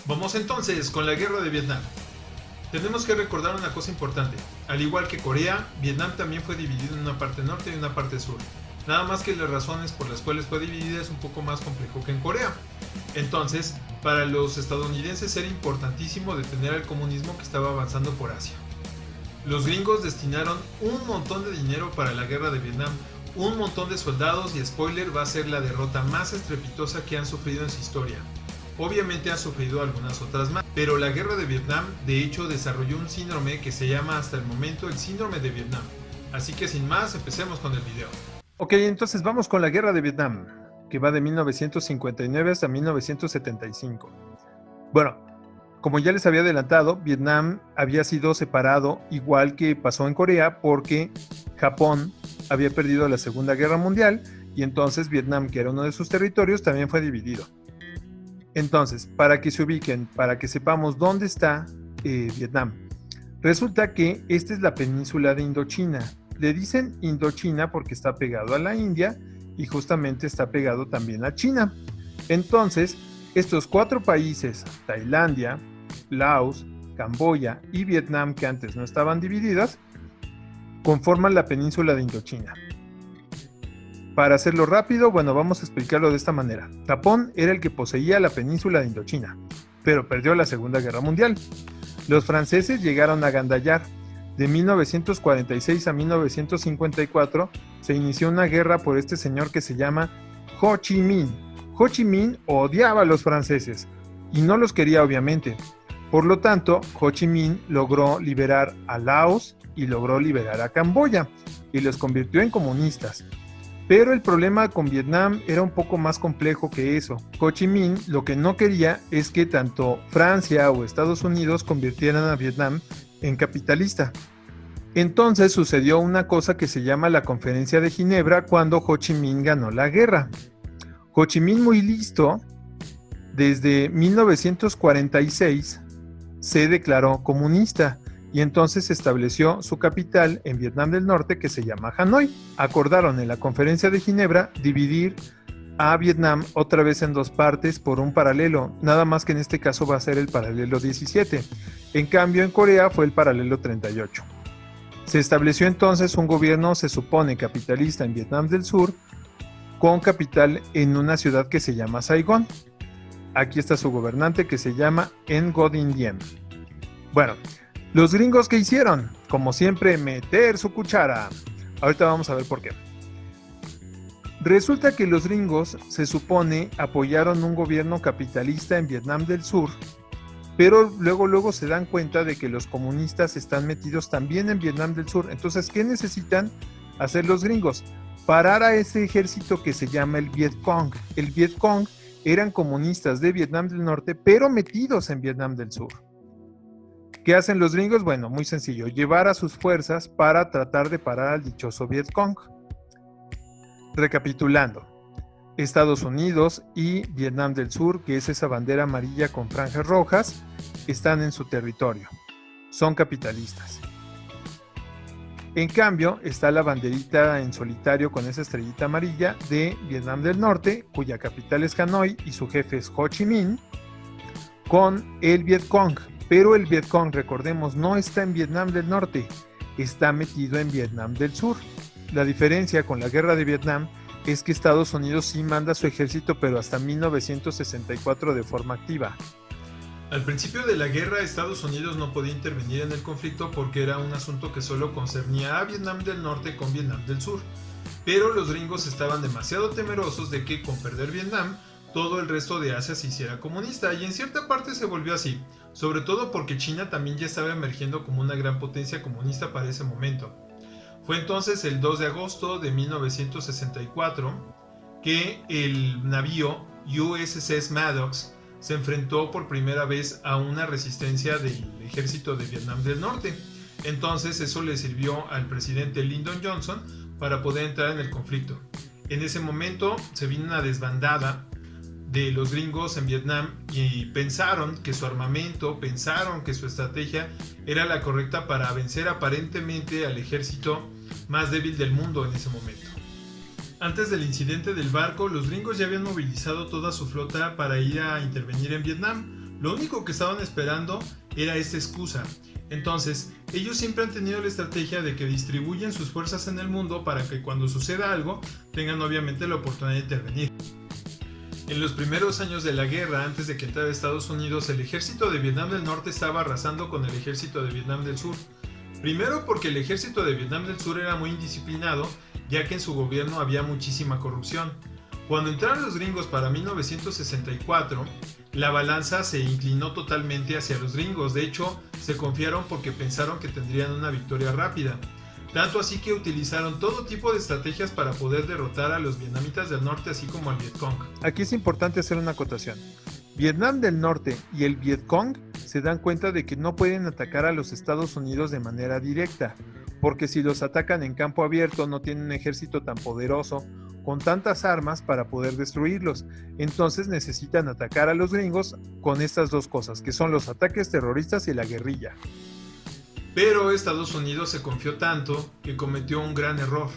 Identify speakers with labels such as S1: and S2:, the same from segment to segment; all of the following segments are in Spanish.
S1: Vamos entonces con la guerra de Vietnam. Tenemos que recordar una cosa importante. Al igual que Corea, Vietnam también fue dividido en una parte norte y una parte sur. Nada más que las razones por las cuales fue dividida es un poco más complejo que en Corea. Entonces, para los estadounidenses era importantísimo detener al comunismo que estaba avanzando por Asia. Los gringos destinaron un montón de dinero para la guerra de Vietnam, un montón de soldados y spoiler, va a ser la derrota más estrepitosa que han sufrido en su historia. Obviamente han sufrido algunas otras más, pero la guerra de Vietnam de hecho desarrolló un síndrome que se llama hasta el momento el síndrome de Vietnam. Así que sin más, empecemos con el video.
S2: Ok, entonces vamos con la guerra de Vietnam, que va de 1959 hasta 1975. Bueno, como ya les había adelantado, Vietnam había sido separado igual que pasó en Corea porque Japón había perdido la Segunda Guerra Mundial y entonces Vietnam, que era uno de sus territorios, también fue dividido. Entonces, para que se ubiquen, para que sepamos dónde está Vietnam, resulta que esta es la península de Indochina. Le dicen Indochina porque está pegado a la India y justamente está pegado también a China. Entonces, estos cuatro países, Tailandia, Laos, Camboya y Vietnam, que antes no estaban divididas, conforman la península de Indochina. Para hacerlo rápido, bueno, vamos a explicarlo de esta manera. Japón era el que poseía la península de Indochina, pero perdió la Segunda Guerra Mundial. Los franceses llegaron a Gandayar. De 1946 a 1954 se inició una guerra por este señor que se llama Ho Chi Minh. Ho Chi Minh odiaba a los franceses y no los quería obviamente. Por lo tanto, Ho Chi Minh logró liberar a Laos y logró liberar a Camboya y los convirtió en comunistas. Pero el problema con Vietnam era un poco más complejo que eso. Ho Chi Minh lo que no quería es que tanto Francia o Estados Unidos convirtieran a Vietnam en capitalista. Entonces sucedió una cosa que se llama la Conferencia de Ginebra cuando Ho Chi Minh ganó la guerra. Ho Chi Minh, muy listo, desde 1946 se declaró comunista y entonces estableció su capital en Vietnam del Norte, que se llama Hanoi. Acordaron en la Conferencia de Ginebra dividir a Vietnam otra vez en dos partes por un paralelo, nada más que en este caso va a ser el paralelo 17. En cambio, en Corea fue el paralelo 38. Se estableció entonces un gobierno, se supone, capitalista en Vietnam del Sur, con capital en una ciudad que se llama Saigón. Aquí está su gobernante, que se llama Ngo Dinh Diem. Bueno, los gringos, ¿qué hicieron? Como siempre, meter su cuchara. Ahorita vamos a ver por qué. Resulta que los gringos, se supone, apoyaron un gobierno capitalista en Vietnam del Sur, pero luego se dan cuenta de que los comunistas están metidos también en Vietnam del Sur. Entonces, ¿qué necesitan hacer los gringos? Parar a ese ejército que se llama el Viet Cong. El Viet Cong eran comunistas de Vietnam del Norte, pero metidos en Vietnam del Sur. ¿Qué hacen los gringos? Bueno, muy sencillo, llevar a sus fuerzas para tratar de parar al dichoso Viet Cong. Recapitulando, Estados Unidos y Vietnam del Sur, que es esa bandera amarilla con franjas rojas, están en su territorio. Son capitalistas. En cambio, está la banderita en solitario con esa estrellita amarilla de Vietnam del Norte, cuya capital es Hanoi y su jefe es Ho Chi Minh, con el Viet Cong. Pero el Viet Cong, recordemos, no está en Vietnam del Norte, está metido en Vietnam del Sur. La diferencia con la guerra de Vietnam es que Estados Unidos sí manda su ejército, pero hasta 1964 de forma activa.
S1: Al principio de la guerra, Estados Unidos no podía intervenir en el conflicto porque era un asunto que solo concernía a Vietnam del Norte con Vietnam del Sur. Pero los gringos estaban demasiado temerosos de que con perder Vietnam, todo el resto de Asia se hiciera comunista, y en cierta parte se volvió así, sobre todo porque China también ya estaba emergiendo como una gran potencia comunista para ese momento. Fue entonces el 2 de agosto de 1964 que el navío USS Maddox se enfrentó por primera vez a una resistencia del ejército de Vietnam del Norte. Entonces eso le sirvió al presidente Lyndon Johnson para poder entrar en el conflicto. En ese momento se vino una desbandada de los gringos en Vietnam y pensaron que su armamento, pensaron que su estrategia era la correcta para vencer aparentemente al ejército más débil del mundo en ese momento. Antes del incidente del barco, los gringos ya habían movilizado toda su flota para ir a intervenir en Vietnam, Lo único que estaban esperando era esta excusa. Entonces, ellos siempre han tenido la estrategia de que distribuyen sus fuerzas en el mundo para que cuando suceda algo, tengan obviamente la oportunidad de intervenir. En los primeros años de la guerra, antes de que entrara Estados Unidos, el ejército de Vietnam del Norte estaba arrasando con el ejército de Vietnam del Sur. Primero porque el ejército de Vietnam del Sur era muy indisciplinado, ya que en su gobierno había muchísima corrupción. Cuando entraron los gringos para 1964, la balanza se inclinó totalmente hacia los gringos. De hecho, se confiaron porque pensaron que tendrían una victoria rápida. Tanto así que utilizaron todo tipo de estrategias para poder derrotar a los vietnamitas del norte, así como al Vietcong.
S2: Aquí es importante hacer una acotación. Vietnam del Norte y el Vietcong se dan cuenta de que no pueden atacar a los Estados Unidos de manera directa, porque si los atacan en campo abierto no tienen un ejército tan poderoso con tantas armas para poder destruirlos. Entonces necesitan atacar a los gringos con estas dos cosas, que son los ataques terroristas y la guerrilla.
S1: Pero Estados Unidos se confió tanto que cometió un gran error: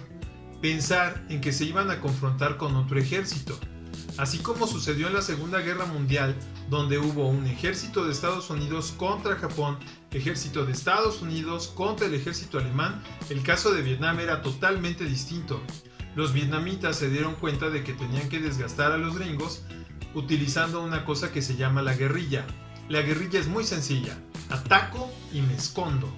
S1: pensar en que se iban a confrontar con otro ejército. Así como sucedió en la Segunda Guerra Mundial, donde hubo un ejército de Estados Unidos contra Japón, ejército de Estados Unidos contra el ejército alemán, el caso de Vietnam era totalmente distinto. Los vietnamitas se dieron cuenta de que tenían que desgastar a los gringos utilizando una cosa que se llama la guerrilla. La guerrilla es muy sencilla: ataco y me escondo.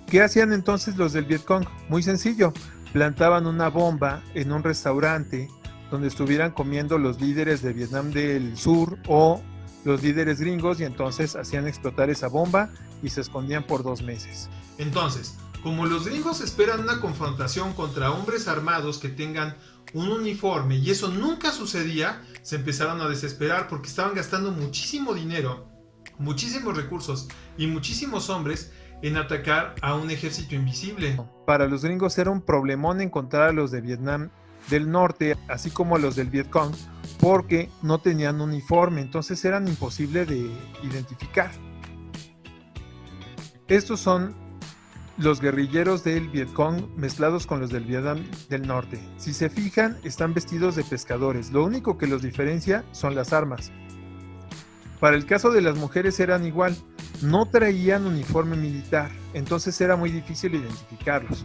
S2: ¿Qué hacían entonces los del Vietcong? Muy sencillo, plantaban una bomba en un restaurante donde estuvieran comiendo los líderes de Vietnam del Sur o los líderes gringos, y entonces hacían explotar esa bomba y se escondían por 2 meses.
S1: Entonces, como los gringos esperan una confrontación contra hombres armados que tengan un uniforme y eso nunca sucedía, se empezaron a desesperar porque estaban gastando muchísimo dinero, muchísimos recursos y muchísimos hombres en atacar a un ejército invisible.
S2: Para los gringos era un problemón encontrar a los de Vietnam del Norte, así como a los del Vietcong, porque no tenían uniforme, entonces eran imposibles de identificar. Estos son los guerrilleros del Vietcong mezclados con los del Vietnam del Norte. Si se fijan, están vestidos de pescadores. Lo único que los diferencia son las armas. Para el caso de las mujeres eran igual. No traían uniforme militar, entonces era muy difícil identificarlos.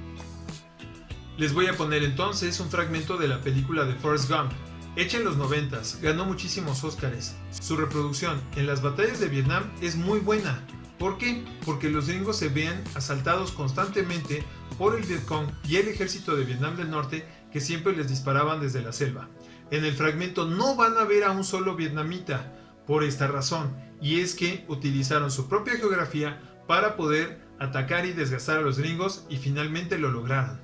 S1: Les voy a poner entonces un fragmento de la película de Forrest Gump, hecha en los 90s, ganó muchísimos Óscares. Su reproducción en las batallas de Vietnam es muy buena. ¿Por qué? Porque los gringos se ven asaltados constantemente por el Vietcong y el ejército de Vietnam del Norte, que siempre les disparaban desde la selva. En el fragmento no van a ver a un solo vietnamita por esta razón, y es que utilizaron su propia geografía para poder atacar y desgastar a los gringos, y finalmente lo lograron.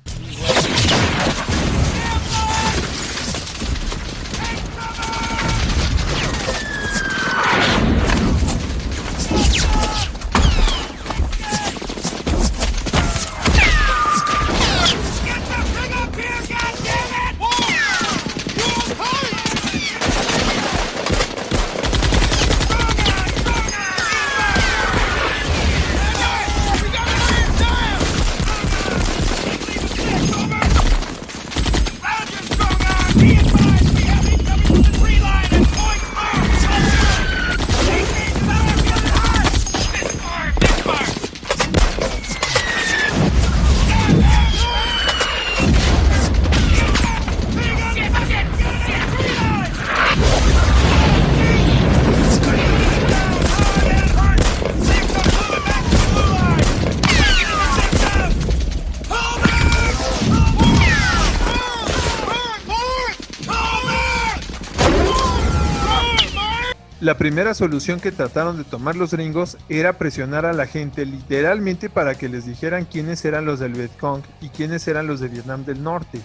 S2: La primera solución que trataron de tomar los gringos era presionar a la gente literalmente para que les dijeran quiénes eran los del Vietcong y quiénes eran los de Vietnam del Norte.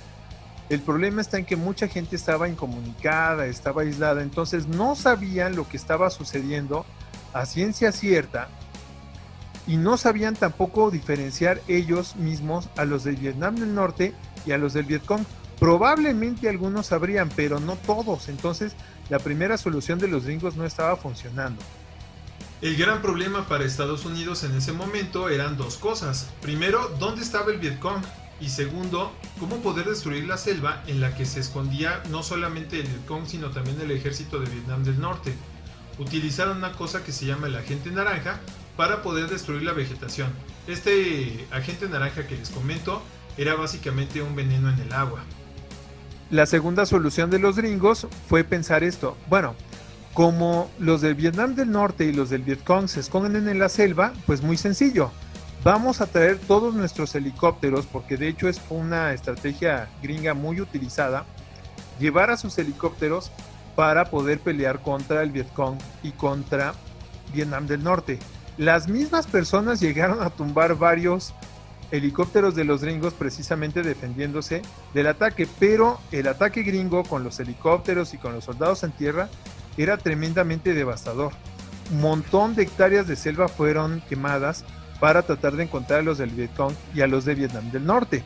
S2: El problema está en que mucha gente estaba incomunicada, estaba aislada, entonces no sabían lo que estaba sucediendo a ciencia cierta y no sabían tampoco diferenciar ellos mismos a los de Vietnam del Norte y a los del Vietcong. Probablemente algunos sabrían, pero no todos. Entonces la primera solución de los gringos no estaba funcionando.
S1: El gran problema para Estados Unidos en ese momento eran dos cosas. Primero, ¿dónde estaba el Vietcong? Y segundo, ¿cómo poder destruir la selva en la que se escondía no solamente el Vietcong, sino también el ejército de Vietnam del Norte? utilizaron una cosa que se llama el agente naranja para poder destruir la vegetación. Este agente naranja que les comento era básicamente un veneno en el agua.
S2: La segunda solución de los gringos fue pensar esto: bueno, como los del Vietnam del Norte y los del Vietcong se esconden en la selva, pues muy sencillo, vamos a traer todos nuestros helicópteros, porque de hecho es una estrategia gringa muy utilizada, llevar a sus helicópteros para poder pelear contra el Vietcong y contra Vietnam del Norte. Las mismas personas llegaron a tumbar varios helicópteros de los gringos precisamente defendiéndose del ataque, pero el ataque gringo con los helicópteros y con los soldados en tierra era tremendamente devastador. Un montón de hectáreas de selva fueron quemadas para tratar de encontrar a los del Vietcong y a los de Vietnam del Norte.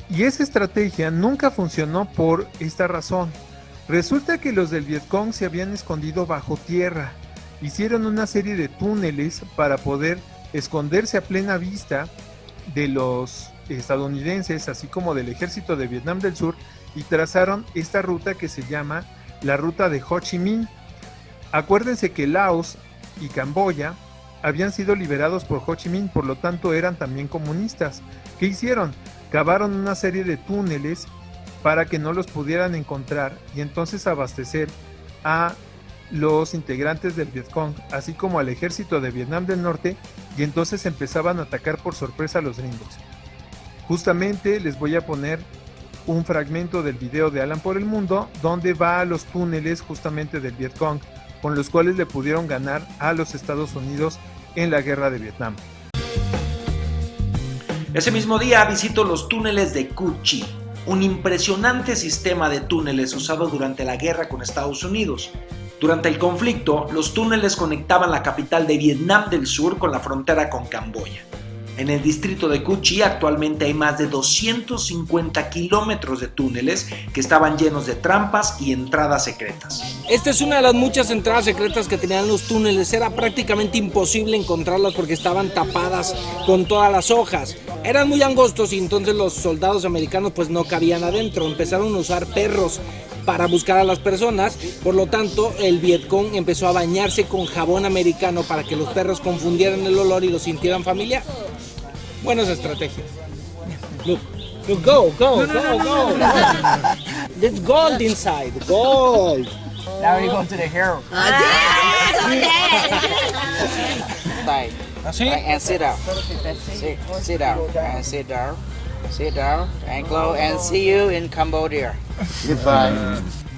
S2: Y esa estrategia nunca funcionó por esta razón. Resulta que los del Vietcong se habían escondido bajo tierra. Hicieron una serie de túneles para poder esconderse a plena vista de los estadounidenses, así como del ejército de Vietnam del Sur, y trazaron esta ruta que se llama la ruta de Ho Chi Minh. Acuérdense que Laos y Camboya habían sido liberados por Ho Chi Minh, por lo tanto eran también comunistas. ¿Qué hicieron? Cavaron una serie de túneles para que no los pudieran encontrar y entonces abastecer a los integrantes del Vietcong, así como al ejército de Vietnam del Norte, y entonces empezaban a atacar por sorpresa a los gringos. Justamente les voy a poner un fragmento del video de Alan por el Mundo, donde va a los túneles justamente del Vietcong, con los cuales le pudieron ganar a los Estados Unidos en la guerra de Vietnam.
S3: Ese mismo día visitó los túneles de Cu Chi, un impresionante sistema de túneles usado durante la guerra con Estados Unidos. Durante el conflicto, los túneles conectaban la capital de Vietnam del Sur con la frontera con Camboya. En el distrito de Cu Chi actualmente hay más de 250 kilómetros de túneles que estaban llenos de trampas y entradas secretas.
S4: Esta es una de las muchas entradas secretas que tenían los túneles. Era prácticamente imposible encontrarlas porque estaban tapadas con todas las hojas. Eran muy angostos y entonces los soldados americanos pues no cabían adentro. Empezaron a usar perros para buscar a las personas, por lo tanto el Vietcong empezó a bañarse con jabón americano para que los perros confundieran el olor y lo sintieran familiar. Buenas estrategias. Look, go. There's gold inside, gold.
S5: Now we go to the hero. Right.
S4: ¿Así?
S5: Right, and sit down. Sit down. And sit down. Sit down and close and see you in Cambodia. Goodbye.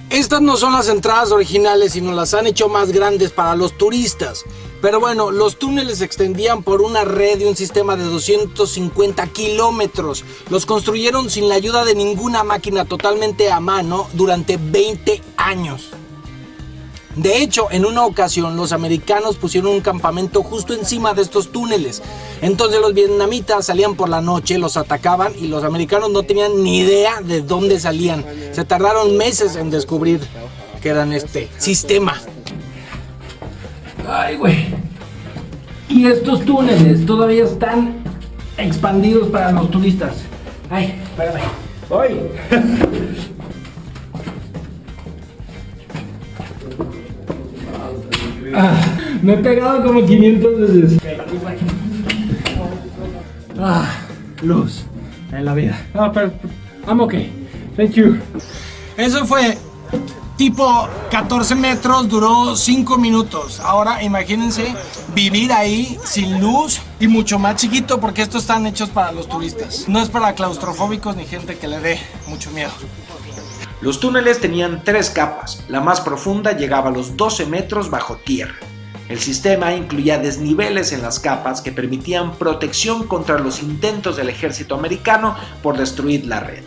S4: Estas no son las entradas originales, sino las han hecho más grandes para los turistas. Pero bueno, los túneles se extendían por una red y un sistema de 250 kilómetros. Los construyeron sin la ayuda de ninguna máquina, totalmente a mano, durante 20 años. De hecho, en una ocasión los americanos pusieron un campamento justo encima de estos túneles. Entonces los vietnamitas salían por la noche, los atacaban y los americanos no tenían ni idea de dónde salían. Se tardaron meses en descubrir que eran este sistema. Ay, güey. Y estos túneles todavía están expandidos para los turistas. Ay, espérame. Voy. Me he pegado como 500 veces. Luz en la vida. No, pero I'm okay. Thank you. Eso fue tipo 14 metros, duró 5 minutos. Ahora imagínense vivir ahí sin luz y mucho más chiquito, porque estos están hechos para los turistas. No es para claustrofóbicos ni gente que le dé mucho miedo.
S3: Los túneles tenían 3 capas. La más profunda llegaba a los 12 metros bajo tierra. El sistema incluía desniveles en las capas que permitían protección contra los intentos del ejército americano por destruir la red.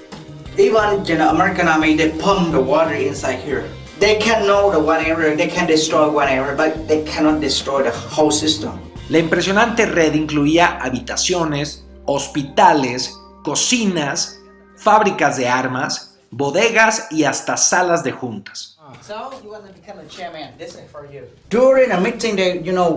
S6: Even American army, they pump the water inside here. They can know the one area, they can destroy one area, but they cannot destroy the whole system.
S3: La impresionante red incluía habitaciones, hospitales, cocinas, fábricas de armas, bodegas y hasta salas de juntas.
S6: So you want to become a chairman? This is for you. During a meeting,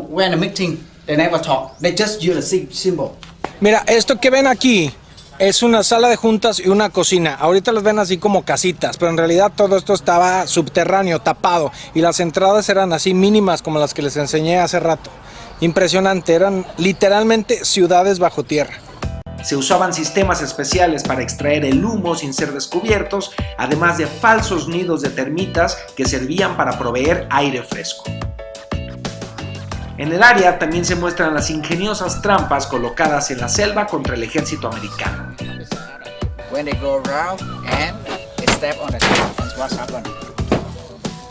S6: when a meeting, they never talk. They just use a symbol.
S4: Mira, esto que ven aquí Es una sala de juntas y una cocina. Ahorita las ven así como casitas, pero en realidad todo esto estaba subterráneo, tapado, y las entradas eran así mínimas como las que les enseñé hace rato. Impresionante, eran literalmente ciudades bajo tierra.
S3: Se usaban sistemas especiales para extraer el humo sin ser descubiertos, además de falsos nidos de termitas que servían para proveer aire fresco. En el área también se muestran las ingeniosas trampas colocadas en la selva contra el ejército americano.
S5: When they go around and they step on the top, and what's happened?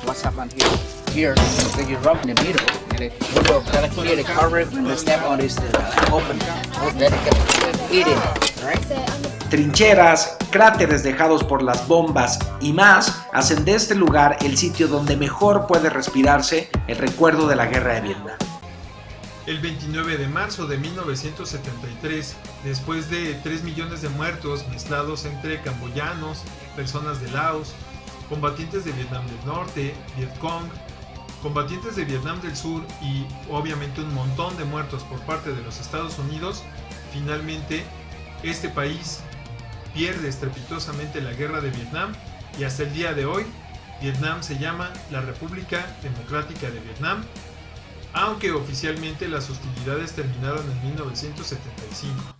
S5: What's happened here? Here, so you rub in the middle, and it will kind of clear the cover when they step on this open. Then they can eat it, right?
S3: Trincheras, cráteres dejados por las bombas y más hacen de este lugar el sitio donde mejor puede respirarse el recuerdo de la guerra de Vietnam.
S1: El 29 de marzo de 1973, después de 3 millones de muertos mezclados entre camboyanos, personas de Laos, combatientes de Vietnam del Norte, Vietcong, combatientes de Vietnam del Sur y obviamente un montón de muertos por parte de los Estados Unidos, finalmente este país pierde estrepitosamente la guerra de Vietnam y hasta el día de hoy Vietnam se llama la República Democrática de Vietnam, aunque oficialmente las hostilidades terminaron en 1975.